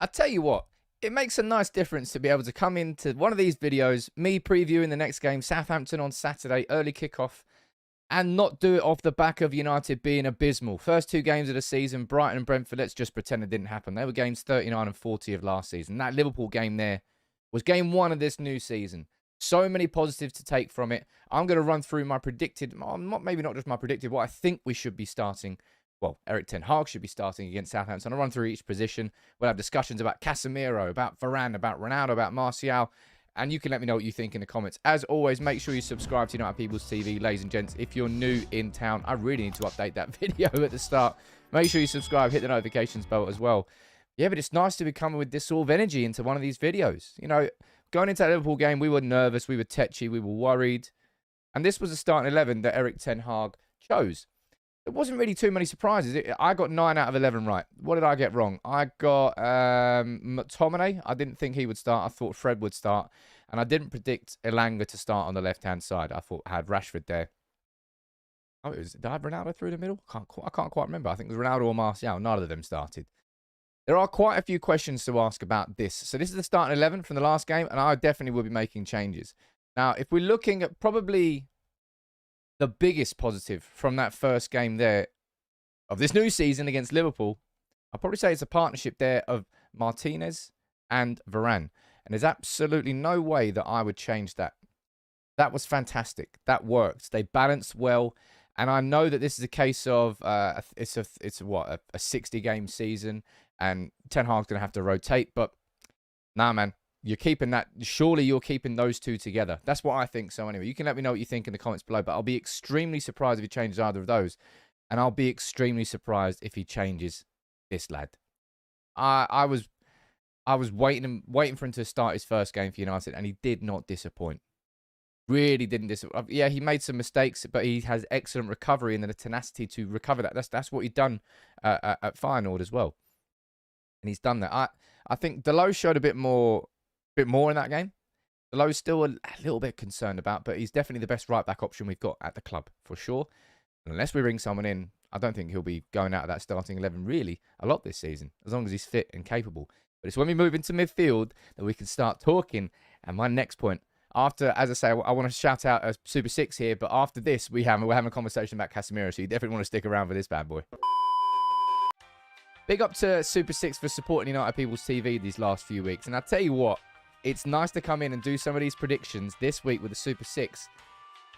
I tell you what, it makes a nice difference to be able to come into one of these videos, me previewing the next game, Southampton on Saturday, early kickoff, and not do it off the back of United being abysmal. First two games of the season, Brighton and Brentford, let's just pretend it didn't happen. They were games 39 and 40 of last season. That Liverpool game there was game one of this new season. So many positives to take from it. I'm going to run through my predicted, maybe not just my predicted, what I think we should be starting. Well, Erik Ten Hag should be starting against Southampton. I'll run through each position. We'll have discussions about Casemiro, about Varane, about Ronaldo, about Martial. And you can let me know what you think in the comments. As always, make sure you subscribe to United People's TV, ladies and gents. If you're new in town, I really need to update that video at the start. Make sure you subscribe, hit the notifications bell as well. Yeah, but it's nice to be coming with this sort of energy into one of these videos. You know, going into that Liverpool game, we were nervous, we were tetchy, we were worried. And this was the starting 11 that Erik Ten Hag chose. There wasn't really too many surprises. I got 9 out of 11 right. What did I get wrong? I got McTominay. I didn't think he would start. I thought Fred would start. And I didn't predict Elanga to start on the left-hand side. I thought I had Rashford there. Oh, did I have Ronaldo through the middle? I can't quite remember. I think it was Ronaldo or Martial. None of them started. There are quite a few questions to ask about this. So this is the starting 11 from the last game, and I definitely will be making changes. Now, if we're looking at probably the biggest positive from that first game there of this new season against Liverpool, I'll probably say it's a partnership there of Martinez and Varane. And there's absolutely no way that I would change that. That was fantastic. That worked. They balanced well. And I know that this is a case of it's a 60-game season, and Ten Hag's going to have to rotate. But nah, man, you're keeping that. Surely you're keeping those two together. That's what I think. So anyway, you can let me know what you think in the comments below. But I'll be extremely surprised if he changes either of those, and I'll be extremely surprised if he changes this lad. I was waiting for him to start his first game for United, and he did not disappoint. Really didn't disappoint. Yeah, he made some mistakes, but he has excellent recovery and the tenacity to recover that. That's what he'd done at Feyenoord as well, and he's done that. I think Dalot showed a bit more in that game. Dalot's still a little bit concerned about, but he's definitely the best right back option we've got at the club for sure. And unless we bring someone in, I don't think he'll be going out of that starting 11 really a lot this season, as long as he's fit and capable. But it's when we move into midfield that we can start talking. And my next point, after, as I say, I want to shout out a Super 6 here, but after this, we're having a conversation about Casemiro, so you definitely want to stick around for this bad boy. Big up to Super 6 for supporting United People's TV these last few weeks. And I tell you what, it's nice to come in and do some of these predictions this week with the Super 6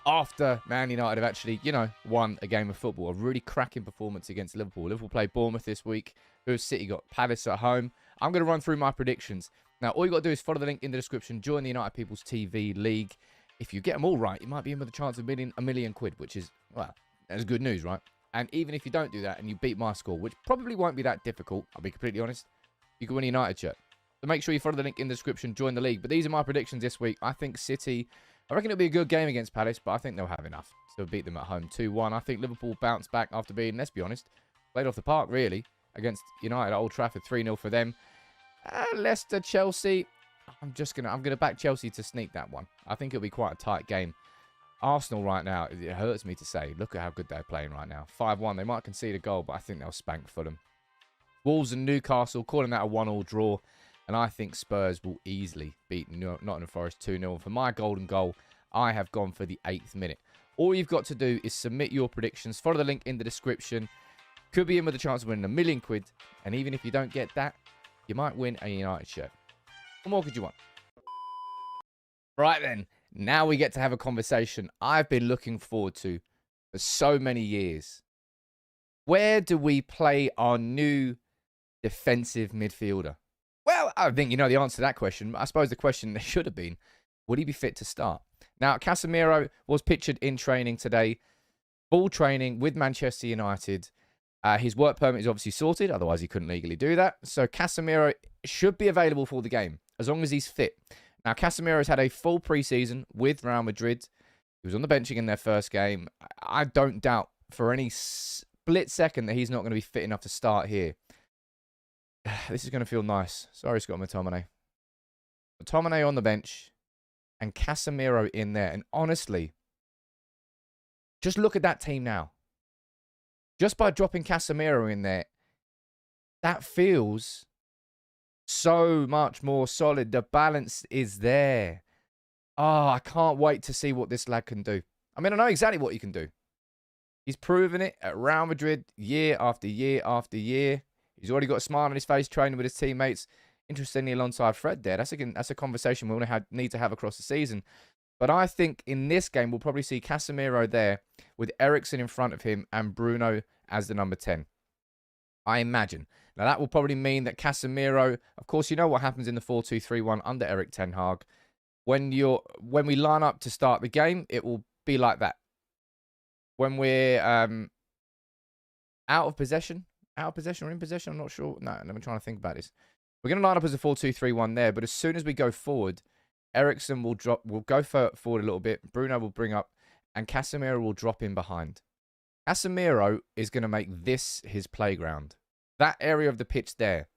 after Man United have actually, won a game of football. A really cracking performance against Liverpool. Liverpool played Bournemouth this week. City got Palace at home. I'm going to run through my predictions. Now, all you got to do is follow the link in the description. Join the United People's TV League. If you get them all right, you might be in with a chance of winning a million quid, which is, well, that's good news, right? And even if you don't do that and you beat my score, which probably won't be that difficult, I'll be completely honest, you can win a United shirt. So make sure you follow the link in the description. Join the league. But these are my predictions this week. I think City, I reckon it'll be a good game against Palace, but I think they'll have enough to beat them at home 2-1. I think Liverpool bounce back after being, let's be honest, played off the park, really, against United at Old Trafford. 3-0 for them. Leicester, Chelsea. I'm gonna back Chelsea to sneak that one. I think it'll be quite a tight game. Arsenal right now, it hurts me to say. Look at how good they're playing right now. 5-1. They might concede a goal, but I think they'll spank Fulham. Wolves and Newcastle, calling that a 1-1 draw. And I think Spurs will easily beat Nottingham Forest 2-0. For my golden goal, I have gone for the 8th minute. All you've got to do is submit your predictions. Follow the link in the description. Could be in with a chance of winning a million quid. And even if you don't get that, you might win a United shirt. What more could you want? Right then, now we get to have a conversation I've been looking forward to for so many years. Where do we play our new defensive midfielder? Well, I think you know the answer to that question. I suppose the question should have been, would he be fit to start? Now, Casemiro was pictured in training today. Full training with Manchester United. His work permit is obviously sorted. Otherwise, he couldn't legally do that. So Casemiro should be available for the game as long as he's fit. Now, Casemiro's had a full preseason with Real Madrid. He was on the bench in their first game. I don't doubt for any split second that he's not going to be fit enough to start here. This is going to feel nice. Sorry, Scott McTominay. McTominay on the bench and Casemiro in there. And honestly, just look at that team now. Just by dropping Casemiro in there, that feels So much more solid. The balance is there. Oh, I can't wait to see what this lad can do. I mean, I know exactly what he can do. He's proven it at Real Madrid year after year after year. He's already got a smile on his face training with his teammates. Interestingly, alongside Fred there. That's a conversation we'll need to have across the season. But I think in this game, we'll probably see Casemiro there with Eriksen in front of him and Bruno as the number 10. I imagine. Now, that will probably mean that Casemiro, of course, you know what happens in the 4-2-3-1 under Erik ten Hag. When we line up to start the game, it will be like that. When we're out of possession or in possession, I'm not sure. No, let me try to think about this. We're going to line up as a 4-2-3-1 there, but as soon as we go forward, Eriksen will go forward a little bit. Bruno will bring up, and Casemiro will drop in behind. Casemiro is going to make this his playground. That area of the pitch there.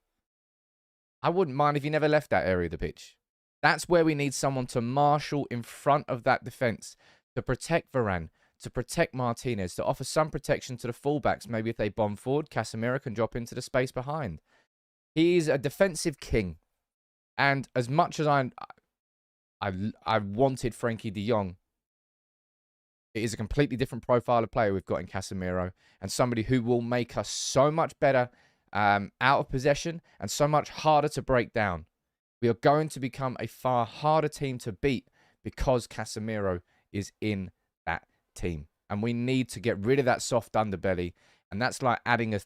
I wouldn't mind if he never left that area of the pitch. That's where we need someone to marshal in front of that defence, to protect Varane, to protect Martinez, to offer some protection to the fullbacks. Maybe if they bomb forward, Casemiro can drop into the space behind. He's a defensive king. And as much as I wanted Frenkie de Jong, it is a completely different profile of player we've got in Casemiro, and somebody who will make us so much better out of possession and so much harder to break down. We are going to become a far harder team to beat because Casemiro is in that team. And we need to get rid of that soft underbelly. And that's like adding a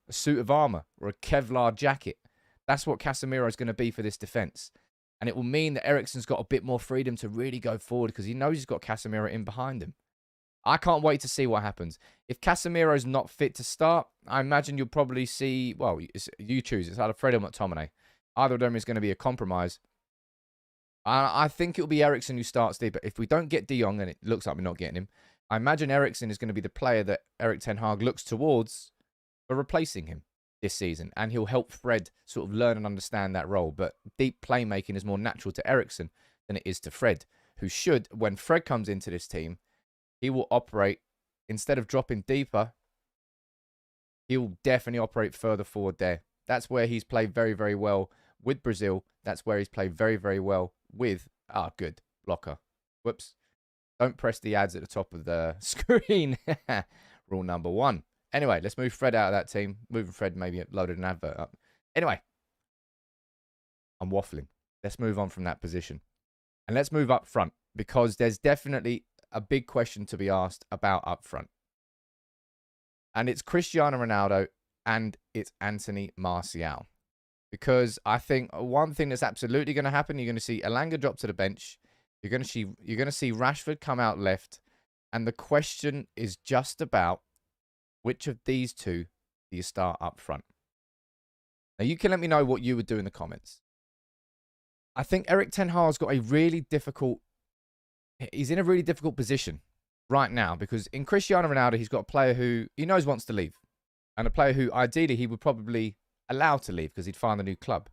suit of armor or a Kevlar jacket. That's what Casemiro is going to be for this defense. And it will mean that Eriksen's got a bit more freedom to really go forward because he knows he's got Casemiro in behind him. I can't wait to see what happens. If Casemiro's not fit to start, I imagine you'll probably see, well, you choose. It's either Fred or McTominay. Either of them is going to be a compromise. I think it'll be Eriksen who starts there, but if we don't get De Jong, and it looks like we're not getting him, I imagine Eriksen is going to be the player that Erik ten Hag looks towards for replacing him this season, and he'll help Fred sort of learn and understand that role. But deep playmaking is more natural to Eriksen than it is to Fred, who should, when Fred comes into this team, he will operate, instead of dropping deeper, he'll definitely operate further forward there. That's where he's played very, very well with Brazil. That's where he's played very, very well with... good. Blocker. Whoops. Don't press the ads at the top of the screen. Rule number 1. Anyway, let's move Fred out of that team. Moving Fred maybe loaded an advert up. Anyway. I'm waffling. Let's move on from that position. And let's move up front. Because there's definitely a big question to be asked about up front. And it's Cristiano Ronaldo and it's Anthony Martial. Because I think one thing that's absolutely going to happen, you're going to see Elanga drop to the bench. You're going to see Rashford come out left. And the question is just about which of these two do you start up front? Now, you can let me know what you would do in the comments. I think Erik ten Hag's got a really difficult... He's in a really difficult position right now because in Cristiano Ronaldo, he's got a player who he knows wants to leave. And a player who ideally he would probably allow to leave because he'd find a new club.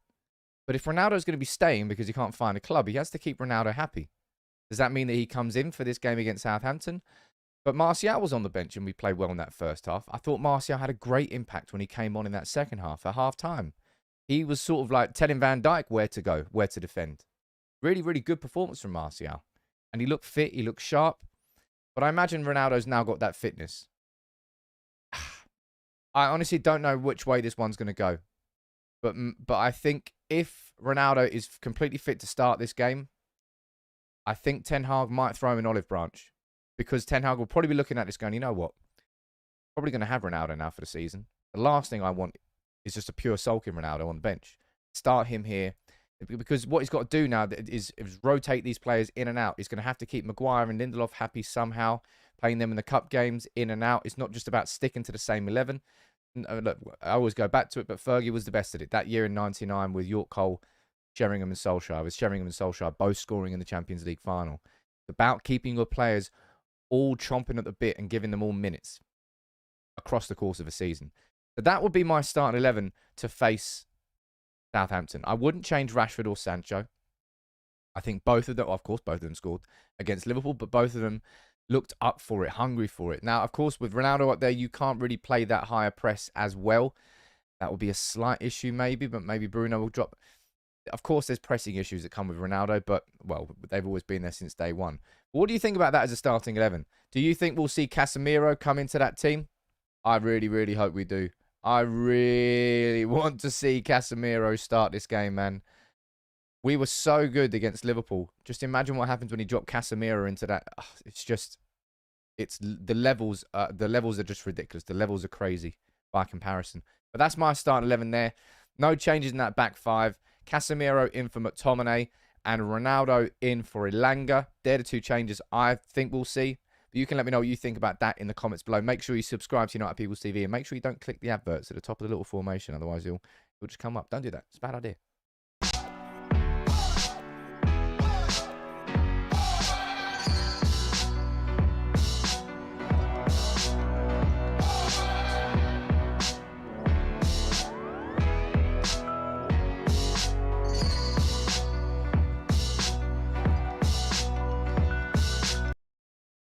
But if Ronaldo's going to be staying because he can't find a club, he has to keep Ronaldo happy. Does that mean that he comes in for this game against Southampton? But Martial was on the bench and we played well in that first half. I thought Martial had a great impact when he came on in that second half at half-time. He was sort of like telling Van Dijk where to go, where to defend. Really, really good performance from Martial. And he looked fit, he looked sharp. But I imagine Ronaldo's now got that fitness. I honestly don't know which way this one's going to go. But I think if Ronaldo is completely fit to start this game, I think Ten Hag might throw him an olive branch. Because Ten Hag will probably be looking at this going, you know what? Probably going to have Ronaldo now for the season. The last thing I want is just a pure sulking Ronaldo on the bench. Start him here. Because what he's got to do now is rotate these players in and out. He's going to have to keep Maguire and Lindelof happy somehow, playing them in the cup games in and out. It's not just about sticking to the same 11. Look, I always go back to it, but Fergie was the best at it. That year in '99 with York Cole, Sheringham and Solskjaer. It was Sheringham and Solskjaer both scoring in the Champions League final. It's about keeping your players all chomping at the bit and giving them all minutes across the course of a season. So that would be my starting 11 to face Southampton. I wouldn't change Rashford or Sancho. I think both of them, of course, both of them scored against Liverpool, but both of them looked up for it, hungry for it. Now, of course, with Ronaldo up there, you can't really play that higher press as well. That will be a slight issue maybe, but maybe Bruno will drop. Of course, there's pressing issues that come with Ronaldo, but, well, they've always been there since day one. What do you think about that as a starting 11? Do you think we'll see Casemiro come into that team? I really, really hope we do. I really want to see Casemiro start this game, man. We were so good against Liverpool. Just imagine what happens when he dropped Casemiro into that. It's just, it's the levels are just ridiculous. The levels are crazy by comparison. But that's my starting 11 there. No changes in that back five. Casemiro in for McTominay and Ronaldo in for Elanga. They're the two changes I think we'll see. But you can let me know what you think about that in the comments below. Make sure you subscribe to United People's TV and make sure you don't click the adverts at the top of the little formation. Otherwise, it'll just come up. Don't do that. It's a bad idea.